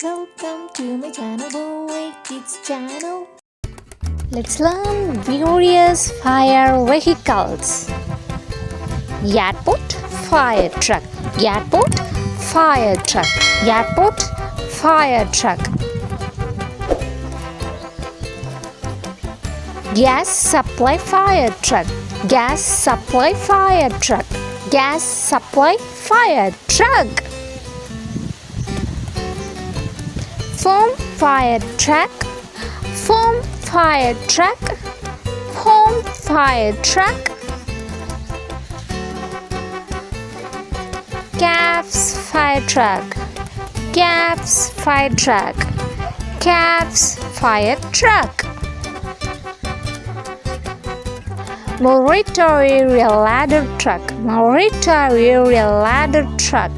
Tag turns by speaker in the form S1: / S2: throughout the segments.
S1: Welcome to my channel, Boy Kids channel. Let's learn various fire vehicles. Airport, fire truck. Airport, fire truck. Airport, fire truck. Gas supply fire truck. Gas supply fire truck. Gas supply fire truck. Foam fire truck. Foam fire truck. Foam fire truck. Gas fire truck. Gas fire truck. Gas fire truck. Military ladder truck. Military ladder truck.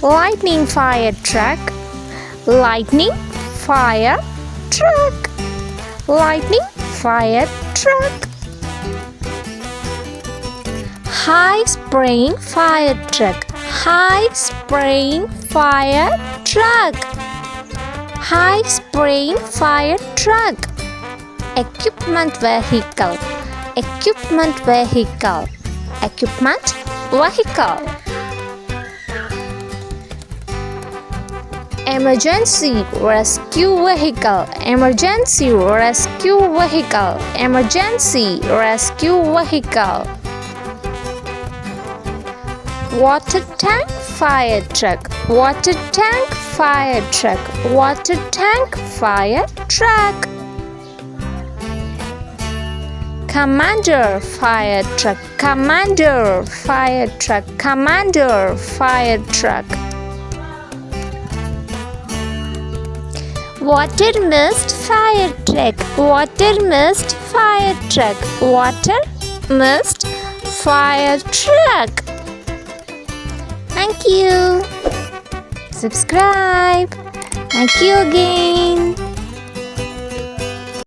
S1: Lightning fire truck. Lightning fire truck. Lightning fire truck. High spraying fire truck. High spraying fire truck. High spraying fire truck. Equipment vehicle. Equipment vehicle. Equipment vehicle. Emergency rescue vehicle. Emergency rescue vehicle. Emergency rescue vehicle. Water tank fire truck. Water tank fire truck. Water tank fire truck. Commander fire truck. Commander fire truck. Commander fire truck. Water mist fire truck. Water mist fire truck. Water mist fire truck. Thank you. Subscribe. Thank you again.